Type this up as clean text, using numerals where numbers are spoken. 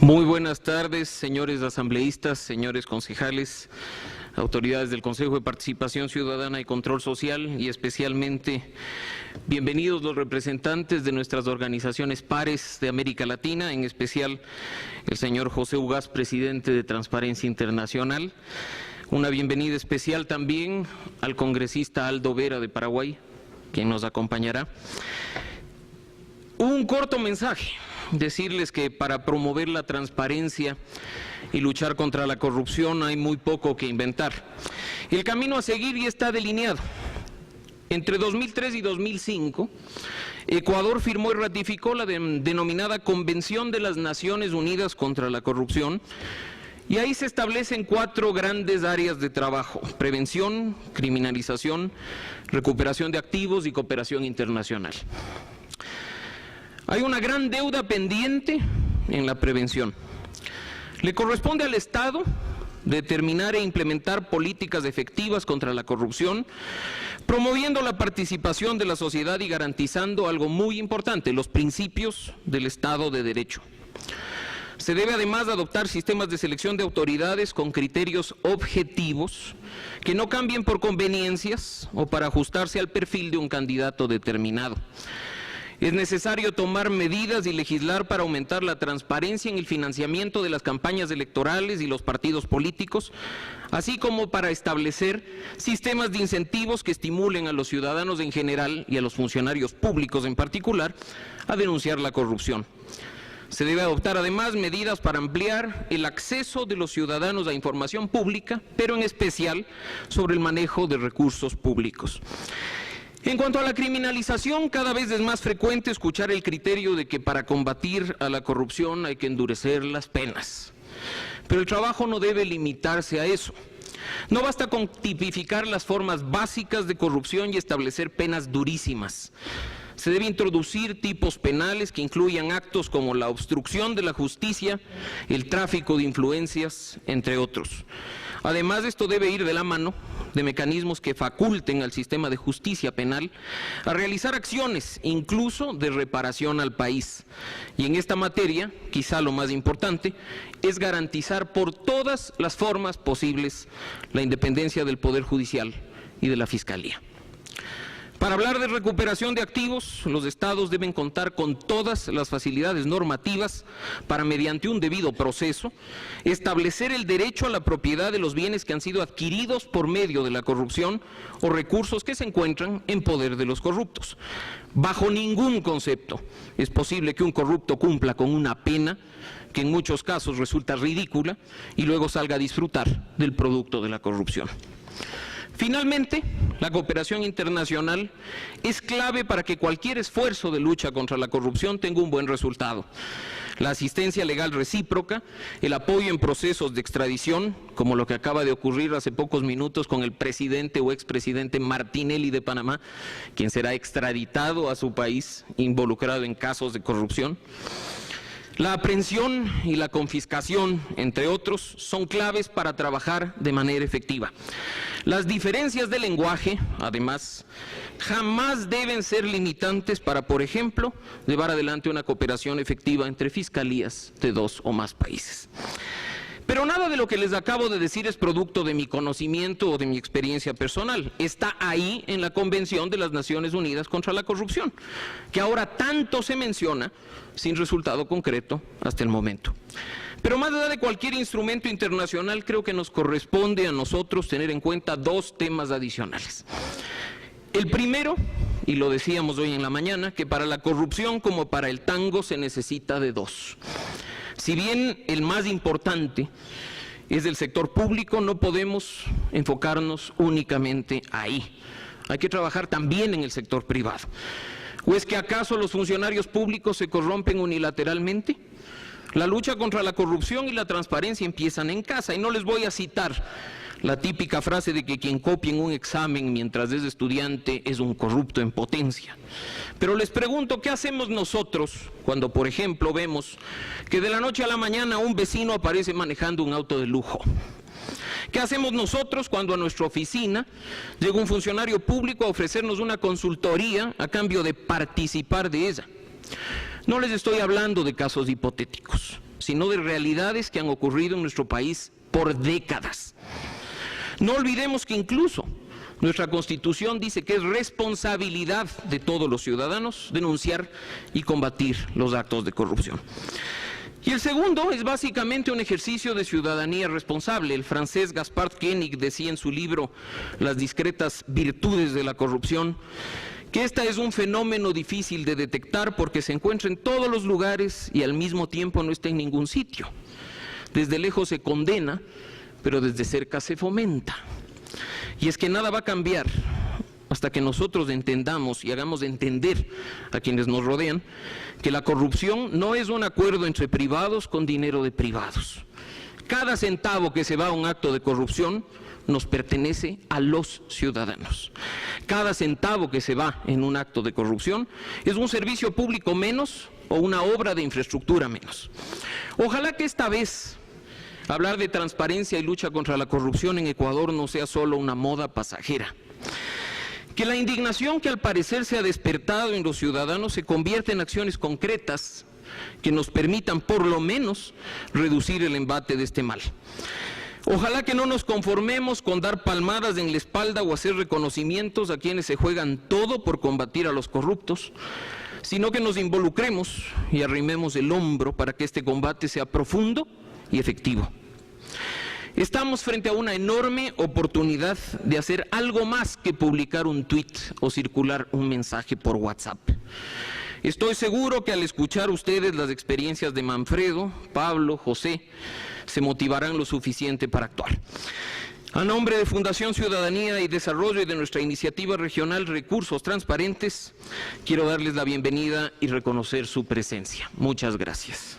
Muy buenas tardes, señores asambleístas, señores concejales, autoridades del Consejo de Participación Ciudadana y Control Social y especialmente bienvenidos los representantes de nuestras organizaciones pares de América Latina, en especial el señor José Ugaz, presidente de Transparencia Internacional. Una bienvenida especial también al congresista Aldo Vera de Paraguay, quien nos acompañará. Un corto mensaje. Decirles que para promover la transparencia y luchar contra la corrupción hay muy poco que inventar. El camino a seguir ya está delineado. Entre 2003 y 2005, Ecuador firmó y ratificó la denominada Convención de las Naciones Unidas contra la Corrupción, y ahí se establecen 4 grandes áreas de trabajo: prevención, criminalización, recuperación de activos y cooperación internacional. Hay una gran deuda pendiente en la prevención. Le corresponde al Estado determinar e implementar políticas efectivas contra la corrupción, promoviendo la participación de la sociedad y garantizando algo muy importante: los principios del Estado de Derecho. Se debe además adoptar sistemas de selección de autoridades con criterios objetivos que no cambien por conveniencias o para ajustarse al perfil de un candidato determinado. Es necesario tomar medidas y legislar para aumentar la transparencia en el financiamiento de las campañas electorales y los partidos políticos, así como para establecer sistemas de incentivos que estimulen a los ciudadanos en general y a los funcionarios públicos en particular a denunciar la corrupción. Se debe adoptar además medidas para ampliar el acceso de los ciudadanos a información pública, pero en especial sobre el manejo de recursos públicos. En cuanto a la criminalización, cada vez es más frecuente escuchar el criterio de que para combatir a la corrupción hay que endurecer las penas. Pero el trabajo no debe limitarse a eso. No basta con tipificar las formas básicas de corrupción y establecer penas durísimas. Se debe introducir tipos penales que incluyan actos como la obstrucción de la justicia, el tráfico de influencias, entre otros. Además, esto debe ir de la mano de mecanismos que faculten al sistema de justicia penal a realizar acciones, incluso de reparación al país. Y en esta materia, quizá lo más importante, es garantizar por todas las formas posibles la independencia del Poder Judicial y de la Fiscalía. Para hablar de recuperación de activos, los estados deben contar con todas las facilidades normativas para, mediante un debido proceso, establecer el derecho a la propiedad de los bienes que han sido adquiridos por medio de la corrupción o recursos que se encuentran en poder de los corruptos. Bajo ningún concepto es posible que un corrupto cumpla con una pena que en muchos casos resulta ridícula y luego salga a disfrutar del producto de la corrupción. Finalmente, la cooperación internacional es clave para que cualquier esfuerzo de lucha contra la corrupción tenga un buen resultado. La asistencia legal recíproca, el apoyo en procesos de extradición, como lo que acaba de ocurrir hace pocos minutos con el presidente o expresidente Martinelli de Panamá, quien será extraditado a su país involucrado en casos de corrupción. La aprehensión y la confiscación, entre otros, son claves para trabajar de manera efectiva. Las diferencias de lenguaje, además, jamás deben ser limitantes para, por ejemplo, llevar adelante una cooperación efectiva entre fiscalías de 2 o más países. Pero nada de lo que les acabo de decir es producto de mi conocimiento o de mi experiencia personal. Está ahí en la Convención de las Naciones Unidas contra la Corrupción, que ahora tanto se menciona sin resultado concreto hasta el momento. Pero más allá de cualquier instrumento internacional, creo que nos corresponde a nosotros tener en cuenta 2 temas adicionales. El primero, y lo decíamos hoy en la mañana, que para la corrupción como para el tango se necesita de 2. Si bien el más importante es del sector público, no podemos enfocarnos únicamente ahí. Hay que trabajar también en el sector privado. ¿O es que acaso los funcionarios públicos se corrompen unilateralmente? La lucha contra la corrupción y la transparencia empiezan en casa, y no les voy a citar la típica frase de que quien copia en un examen mientras es estudiante es un corrupto en potencia. Pero les pregunto, ¿qué hacemos nosotros cuando, por ejemplo, vemos que de la noche a la mañana un vecino aparece manejando un auto de lujo? ¿Qué hacemos nosotros cuando a nuestra oficina llega un funcionario público a ofrecernos una consultoría a cambio de participar de ella? No les estoy hablando de casos hipotéticos, sino de realidades que han ocurrido en nuestro país por décadas. No olvidemos que incluso nuestra Constitución dice que es responsabilidad de todos los ciudadanos denunciar y combatir los actos de corrupción. Y el segundo es básicamente un ejercicio de ciudadanía responsable. El francés Gaspard Koenig decía en su libro Las discretas virtudes de la corrupción que esta es un fenómeno difícil de detectar porque se encuentra en todos los lugares y al mismo tiempo no está en ningún sitio. Desde lejos se condena, pero desde cerca se fomenta. Y es que nada va a cambiar hasta que nosotros entendamos y hagamos entender a quienes nos rodean que la corrupción no es un acuerdo entre privados con dinero de privados. Cada centavo que se va a un acto de corrupción nos pertenece a los ciudadanos. Cada centavo que se va en un acto de corrupción es un servicio público menos o una obra de infraestructura menos. Ojalá que esta vez hablar de transparencia y lucha contra la corrupción en Ecuador no sea solo una moda pasajera. Que la indignación que al parecer se ha despertado en los ciudadanos se convierta en acciones concretas que nos permitan por lo menos reducir el embate de este mal. Ojalá que no nos conformemos con dar palmadas en la espalda o hacer reconocimientos a quienes se juegan todo por combatir a los corruptos, sino que nos involucremos y arrimemos el hombro para que este combate sea profundo y efectivo. Estamos frente a una enorme oportunidad de hacer algo más que publicar un tuit o circular un mensaje por WhatsApp. Estoy seguro que al escuchar ustedes las experiencias de Manfredo, Pablo, José, se motivarán lo suficiente para actuar. A nombre de Fundación Ciudadanía y Desarrollo y de nuestra iniciativa regional Recursos Transparentes, quiero darles la bienvenida y reconocer su presencia. Muchas gracias.